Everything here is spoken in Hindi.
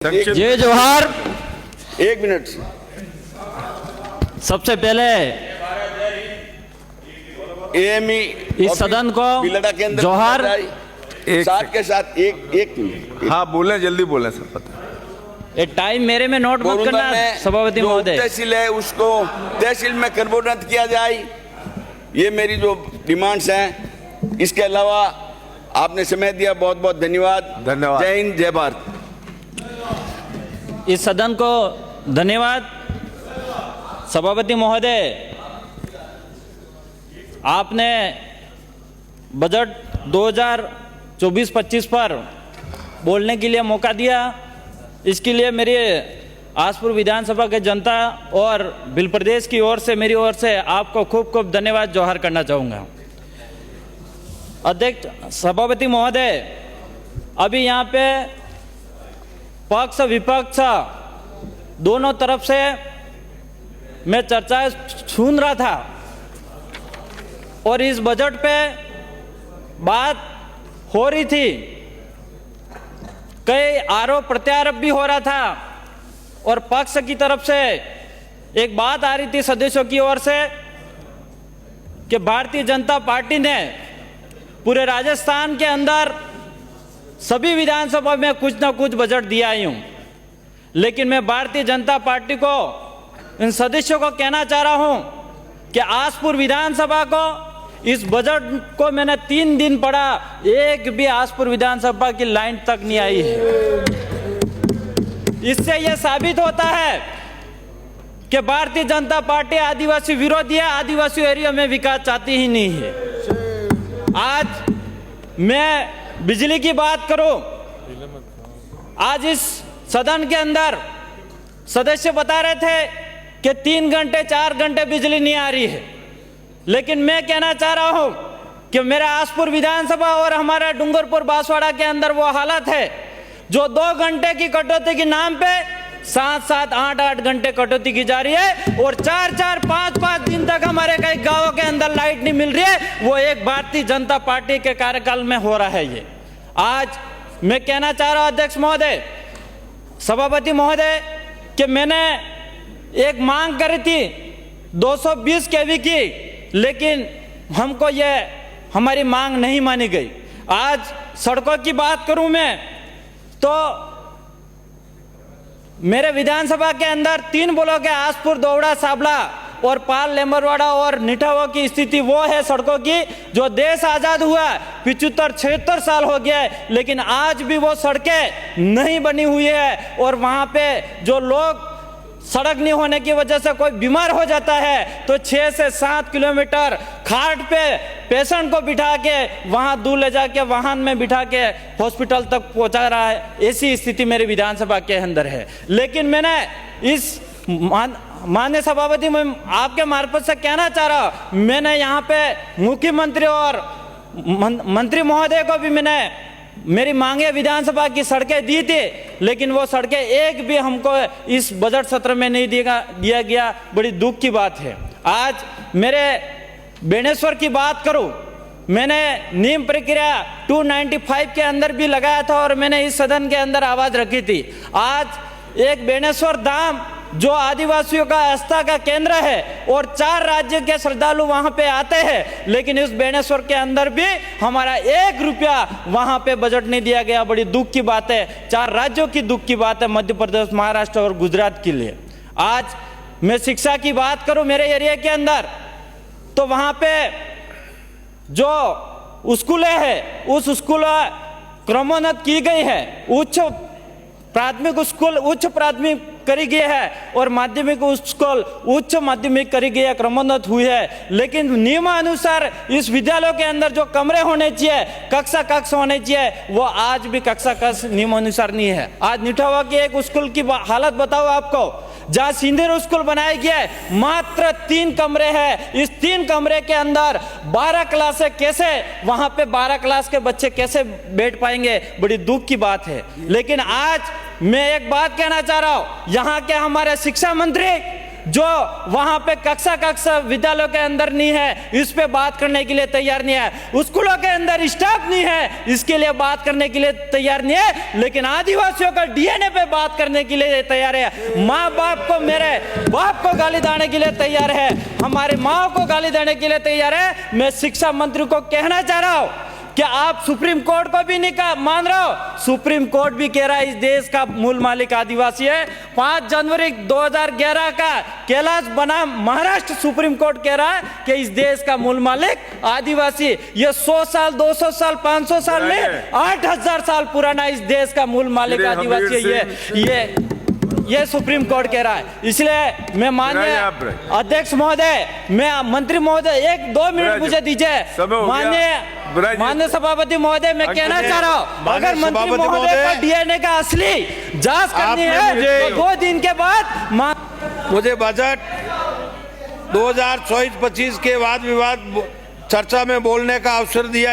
जय जोहार। एक मिनट। सबसे पहले एएमई इस सदन को बिलडा के अंदर जोहार। साथ के साथ एक मिनट। हाँ बोले, जल्दी बोले सर। पता ये टाइम मेरे में नोट मत करना सभापति महोदय। तहसील है उसको तहसील में कन्वर्ट किया जाए, ये मेरी जो डिमांड्स हैं। इसके अलावा आपने समय दिया, बहुत बहुत धन्यवाद। धन्यवाद। जय हिंद, जय भारत। इस सदन को धन्यवाद। सभापति महोदय, आपने बजट 2024-25 पर बोलने के लिए मौका दिया, इसके लिए मेरी आसपुर विधानसभा के जनता और भिल प्रदेश की ओर से, मेरी ओर से आपको खूब खूब धन्यवाद जोहार करना चाहूँगा। अध्यक्ष सभापति महोदय, अभी यहाँ पे पक्ष विपक्ष दोनों तरफ से मैं चर्चाएं सुन रहा था और इस बजट पे बात हो रही थी, कई आरोप प्रत्यारोप भी हो रहा था और पक्ष की तरफ से एक बात आ रही थी सदस्यों की ओर से कि भारतीय जनता पार्टी ने पूरे राजस्थान के अंदर सभी विधानसभा में कुछ ना कुछ बजट दिया ही हूं। लेकिन मैं भारतीय जनता पार्टी को, इन सदस्यों को कहना चाह रहा हूं कि आसपुर विधानसभा को, इस बजट को मैंने 3 दिन पढ़ा, एक भी आसपुर विधानसभा की लाइन तक नहीं आई है। इससे यह साबित होता है कि भारतीय जनता पार्टी आदिवासी विरोधी है, आदिवासी एरिया में विकास चाहती ही नहीं है। आज मैं बिजली की बात करूं, आज इस सदन के अंदर सदस्य बता रहे थे कि 3 घंटे 4 घंटे बिजली नहीं आ रही है, लेकिन मैं कहना चाह रहा हूं कि मेरा आसपुर विधानसभा और हमारा डूंगरपुर बांसवाड़ा के अंदर वो हालत है जो 2 घंटे की कटौती के नाम पे 7-7, 8-8 घंटे कटौती की जा रही है और 4-4, 5-5 दिन तक हमारे कई गांवों के अंदर लाइट नहीं मिल रही है। वो एक भारतीय जनता पार्टी के कार्यकाल में हो रहा है। ये आज मैं कहना चाह रहा हूं अध्यक्ष महोदय, सभापति महोदय, कि मैंने एक मांग करी थी 220 केवी की, लेकिन हमको ये हमारी मांग नहीं मानी गई। आज सड़कों की बात करूं मैं तो मेरे विधानसभा के अंदर 3 ब्लॉक है, आसपुर, दोवड़ा, साबला और पाल, लेमरवाड़ा और निठावा की स्थिति वो है सड़कों की जो देश आजाद हुआ 75-76 साल हो गया है, लेकिन आज भी वो सड़कें नहीं बनी हुई है। और वहाँ पे जो लोग, सड़क नहीं होने की वजह से कोई बीमार हो जाता है तो 6 से 7 किलोमीटर खाट पे पेशेंट को बिठा के वहां दूर ले जाके वाहन में बिठा के हॉस्पिटल तक पहुंचा रहा है। ऐसी स्थिति मेरे विधानसभा के अंदर है। लेकिन मैंने इस माननीय सभापति में आपके मार्फत से कहना चाह रहा हूं, मैंने यहाँ पे मुख्यमंत्री और मंत्री महोदय को भी मैंने मेरी मांगे विधानसभा की सड़कें दी थी, लेकिन वो सड़कें एक भी हमको इस बजट सत्र में नहीं दिया गया। बड़ी दुख की बात है। आज मेरे बेणेश्वर की बात करूं, मैंने नियम प्रक्रिया 295 के अंदर भी लगाया था और मैंने इस सदन के अंदर आवाज रखी थी। आज एक बेणेश्वर धाम जो आदिवासियों का आस्था का केंद्र है और 4 राज्य के श्रद्धालु वहां पे आते हैं, लेकिन इस बेणेश्वर के अंदर भी हमारा 1 रुपया वहां पे बजट नहीं दिया गया। बड़ी दुख की बात है, 4 राज्यों की दुख की बात है, मध्य प्रदेश, महाराष्ट्र और गुजरात के लिए। आज मैं शिक्षा की बात करूं मेरे एरिया के अंदर तो वहां पे जो स्कूलें हैं उस स्कूल क्रमोन्नत की गई है, उच्च प्राथमिक करी गई है और माध्यमिक स्कूल उच्च माध्यमिक करी गई है, क्रमोन्नत हुई है। लेकिन नियमानुसार इस विद्यालयों के अंदर जो कमरे होने चाहिए, कक्ष होने चाहिए, वो आज भी कक्ष नियमानुसार नहीं है। आज निठावा की एक स्कूल की हालत बताओ आपको, जहां सिंदूर स्कूल बनाया गया है, मात्र 3 कमरे हैं। इस 3 कमरे के अंदर 12 क्लास कैसे, वहां पे 12 क्लास के बच्चे कैसे बैठ पाएंगे? बड़ी दुख की बात है। लेकिन आज मैं एक बात कहना चाह रहा हूं, यहाँ के हमारे शिक्षा मंत्री जो वहां पे कक्षा विद्यालयों के अंदर नहीं है, इस पे बात करने के लिए तैयार नहीं है। स्कूलों के अंदर स्टाफ नहीं है, इसके लिए बात करने के लिए तैयार नहीं है। लेकिन आदिवासियों का डीएनए पे बात करने के लिए तैयार है। माँ बाप को, मेरे बाप को गाली देने के लिए तैयार है, हमारे माँ को गाली देने के लिए तैयार है। मैं शिक्षा मंत्री को कहना चाह रहा हूं कि आप सुप्रीम कोर्ट को भी नहीं मान रहे हो। सुप्रीम कोर्ट भी कह रहा है इस देश का मूल मालिक आदिवासी है। 5 जनवरी 2011 का कैलाश बनाम महाराष्ट्र सुप्रीम कोर्ट कह रहा है कि इस देश का मूल मालिक आदिवासी। ये 100 साल, 200 साल, 500 साल में 8000 साल पुराना इस देश का मूल मालिक आदिवासी है। ये सुप्रीम कोर्ट कह रहा है। इसलिए मैं माननीय अध्यक्ष महोदय, मैं मंत्री महोदय 1-2 मिनट मुझे दीजिए। माननीय सभापति महोदय, मैं कहना चाह रहा हूँ, अगर मंत्री महोदय का डीएनए का असली जांच करनी है तो 2 दिन के बाद मुझे बजट 2024-25 के वाद विवाद चर्चा में बोलने का अवसर दिया।